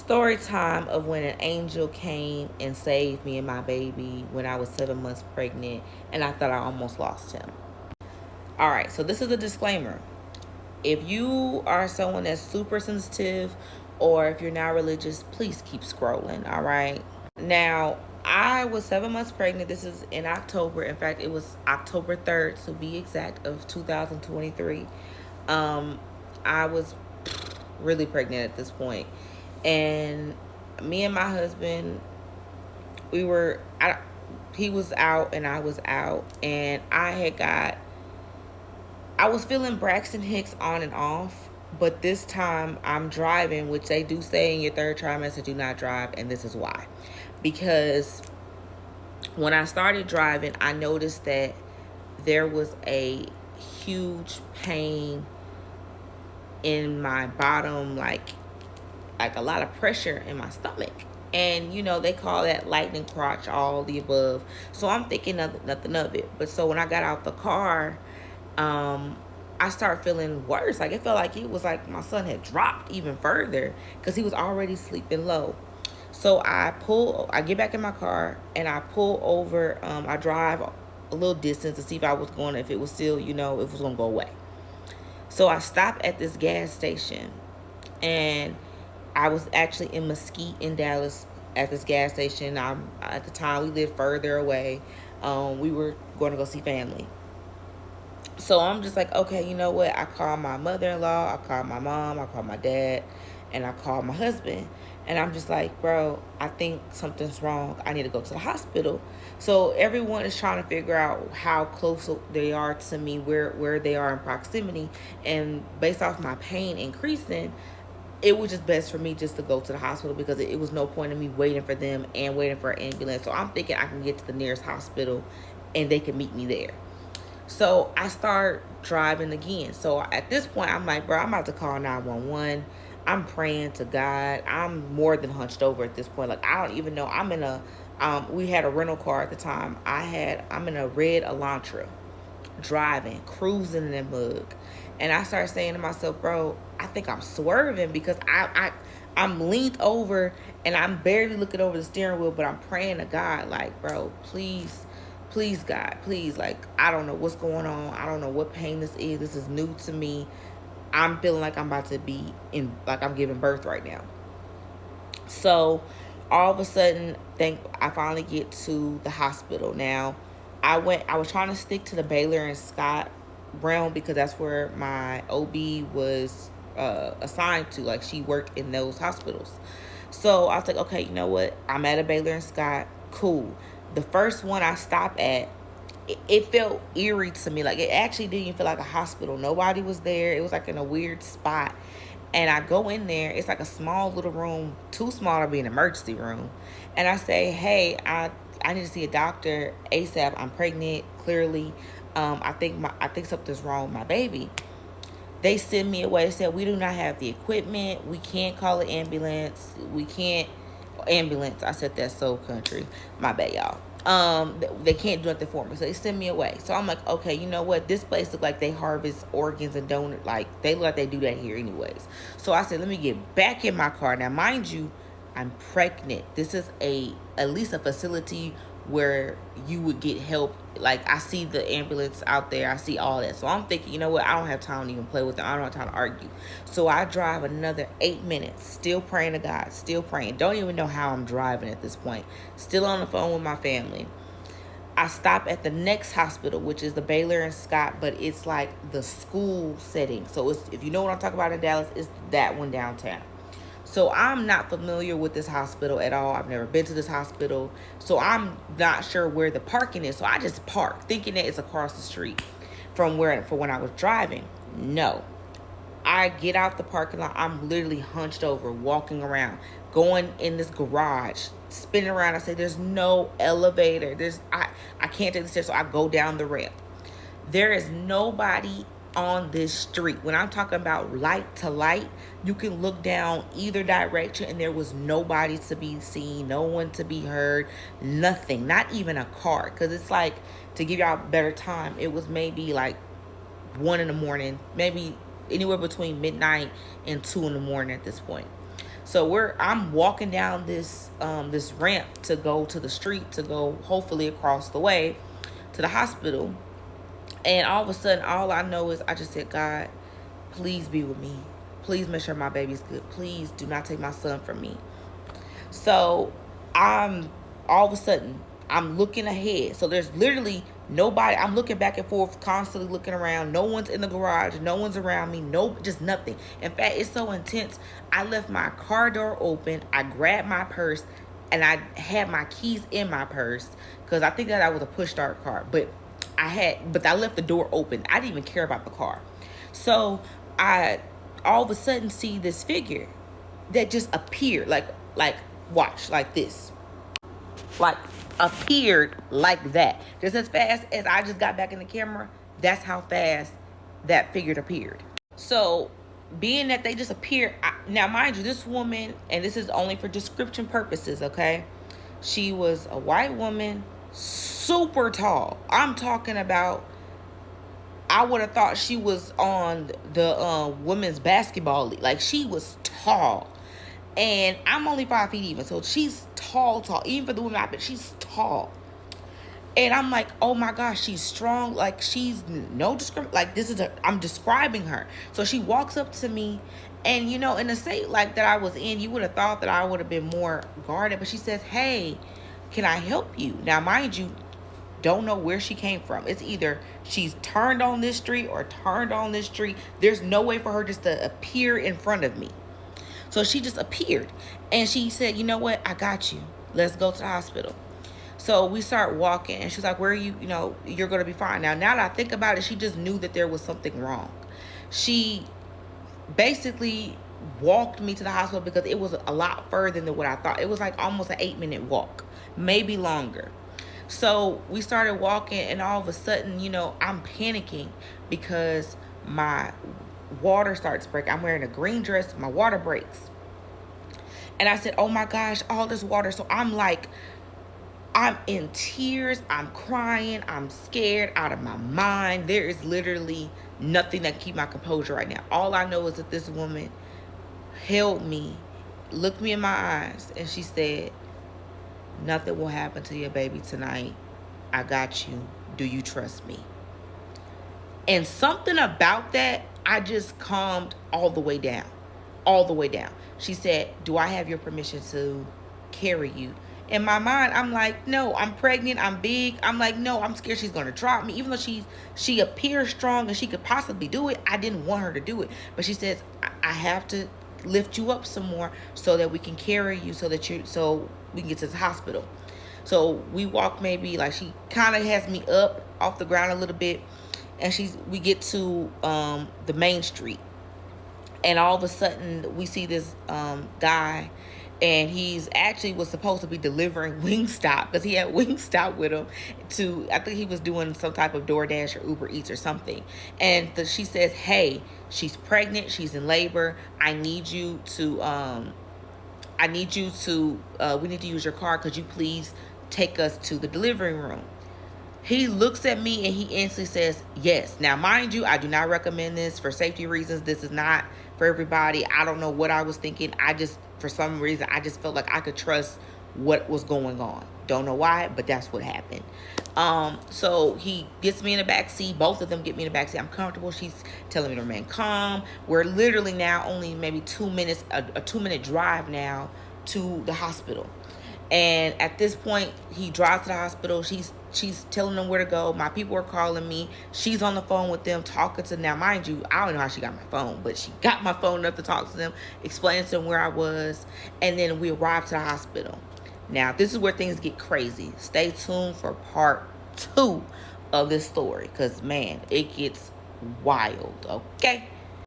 Story time of when an angel came and saved me and my baby when I was 7 months pregnant and I thought I almost lost him. All right, so this is a disclaimer. If you are someone that's super sensitive or if you're not religious, please keep scrolling. All right. Now, I was 7 months pregnant. This is in October. In fact, it was October 3rd, to be exact, of 2023. I was really pregnant at this point. And me and my husband, we were, he was out and I was out. And I was feeling Braxton Hicks on and off. But this time I'm driving, which they do say in your third trimester, do not drive. And this is why. Because when I started driving, I noticed that there was a huge pain in my bottom, like a lot of pressure in my stomach. And you know, they call that lightning crotch, all the above. So I'm thinking nothing of it. But so when I got out the car, I started feeling worse. Like it felt like it was like my son had dropped even further because he was already sleeping low. So I get back in my car and I pull over. I drive a little distance to see if if it was still, if it was going to go away. So I stopped at this gas station and I was actually in Mesquite in Dallas at this gas station. At the time, we lived further away. We were going to go see family. So I'm just like, okay, you know what? I called my mother-in-law, I called my mom, I called my dad, and I called my husband. And I'm just like, bro, I think something's wrong. I need to go to the hospital. So everyone is trying to figure out how close they are to me, where they are in proximity. And based off my pain increasing, it was just best for me just to go to the hospital because it was no point in me waiting for them and waiting for an ambulance. So I'm thinking I can get to the nearest hospital and they can meet me there. So I start driving again. So at this point, I'm like, bro, I'm about to call 911. I'm praying to God. I'm more than hunched over at this point. Like, I don't even know. I'm in a, we had a rental car at the time. I'm in a red Elantra, driving, cruising in that mug. And I started saying to myself, bro, I think I'm swerving because I'm leaned over and I'm barely looking over the steering wheel, but I'm praying to God, like, bro, please, God, please, like, I don't know what's going on. I don't know what pain this is. This is new to me. I'm feeling like I'm about to be like I'm giving birth right now. So all of a sudden, I finally get to the hospital. Now, I was trying to stick to the Baylor and Scott realm because that's where my OB was assigned to. Like, she worked in those hospitals. So I was like, okay, you know what? I'm at a Baylor and Scott. Cool. The first one I stopped at, it felt eerie to me. Like, it actually didn't feel like a hospital. Nobody was there. It was like in a weird spot. And I go in there. It's like a small little room, too small to be an emergency room. And I say, hey, I need to see a doctor ASAP. I'm pregnant, clearly. I think something's wrong with my baby. They send me away. They said, we do not have the equipment. We can't call an ambulance. We can't ambulance. I said that's so country. My bad, y'all. They can't do nothing for me. So they send me away. So I'm like, okay, you know what? This place look like they harvest organs and donate. Like, they look like they do that here anyways. So I said, let me get back in my car. Now, mind you, I'm pregnant. This is at least a facility where you would get help. Like, I see the ambulance out there. I see all that. So I'm thinking, you know what? I don't have time to even play with them. I don't have time to argue. So I drive another 8 minutes, still praying to God, still praying. Don't even know how I'm driving at this point. Still on the phone with my family. I stop at the next hospital, which is the Baylor and Scott, but it's like the school setting. So if you know what I'm talking about in Dallas, it's that one downtown. So I'm not familiar with this hospital at all. I've never been to this hospital. So I'm not sure where the parking is. So I just park thinking that it's across the street from when I was driving. No. I get out the parking lot. I'm literally hunched over, walking around, going in this garage, spinning around. I say, there's no elevator. I can't take the stairs. So I go down the ramp. There is nobody on this street. When I'm talking about light to light, you can look down either direction and there was nobody to be seen, no one to be heard, nothing, not even a car. Because it's like, to give y'all better time, it was maybe like 1 in the morning, maybe anywhere between midnight and 2 in the morning at this point. So I'm walking down this ramp to go to the street, to go hopefully across the way to the hospital. And all of a sudden, all I know is I just said, God, please be with me. Please make sure my baby's good. Please do not take my son from me. So I'm all of a sudden I'm looking ahead. So there's literally nobody. I'm looking back and forth, constantly looking around. No one's in the garage. No one's around me. No, just nothing. In fact, it's so intense. I left my car door open. I grabbed my purse, and I had my keys in my purse because I think that was a push start car. But I left the door open. I didn't even care about the car. So I all of a sudden see this figure that just appeared, like watch, like this, like appeared like that, just as fast as I just got back in the camera. That's how fast that figure appeared. So being that they just appeared, now mind you, this woman, and this is only for description purposes, okay, she was a white woman, super tall. I'm talking about, I would have thought she was on the women's basketball league. Like, she was tall. And I'm only 5 feet even. So she's tall. Even for the woman, I bet she's tall. And I'm like, oh my gosh, she's strong. Like, she's no discrimination. Like, I'm describing her. So she walks up to me. And, you know, in the state like that I was in, you would have thought that I would have been more guarded. But she says, hey, can I help you? Now, mind you, don't know where she came from. It's either she's turned on this street or turned on this street. There's no way for her just to appear in front of me. So she just appeared, and she said, you know what, I got you. Let's go to the hospital. So we start walking, and she's like, where are you? You know, you're going to be fine. Now that I think about it, she just knew that there was something wrong. She basically walked me to the hospital because it was a lot further than what I thought. It was like almost an 8-minute walk, maybe longer. So we started walking, and all of a sudden, you know, I'm panicking because my water starts breaking. I'm wearing a green dress. My water breaks. And I said, oh my gosh, all this water. So I'm like, I'm in tears. I'm crying. I'm scared out of my mind. There is literally nothing that can keep my composure right now. All I know is that this woman held me, looked me in my eyes, and she said, nothing will happen to your baby tonight. I got you. Do you trust me? And something about that, I just calmed all the way down. All the way down. She said, do I have your permission to carry you? In my mind, I'm like, no, I'm pregnant. I'm big. I'm like, no, I'm scared she's going to drop me. Even though she appears strong and she could possibly do it, I didn't want her to do it. But she says, I have to lift you up some more so that we can carry you so we can get to the hospital. So we walk, maybe, like, she kind of has me up off the ground a little bit, and we get to the main street, and all of a sudden we see this guy, and he's actually was supposed to be delivering Wingstop, because he had Wingstop with him I think he was doing some type of DoorDash or Uber Eats or something. And she says, hey, she's pregnant, she's in labor, we need you to use your car. Could you please take us to the delivery room? He looks at me and he instantly says, yes. Now, mind you, I do not recommend this for safety reasons. This is not for everybody. I don't know what I was thinking. For some reason, I just felt like I could trust what was going on. Don't know why, but that's what happened. So he gets me in the back seat. Both of them get me in the back seat. I'm comfortable. She's telling me to remain calm. We're literally now only maybe 2 minutes, a 2-minute drive now to the hospital. And at this point, he drives to the hospital. She's telling them where to go. My people are calling me. She's on the phone with them, talking to them. Now, mind you, I don't know how she got my phone, but she got my phone enough to talk to them, explain to them where I was, and then we arrived to the hospital. Now, this is where things get crazy. Stay tuned for part 2 of this story, because, man, it gets wild, okay?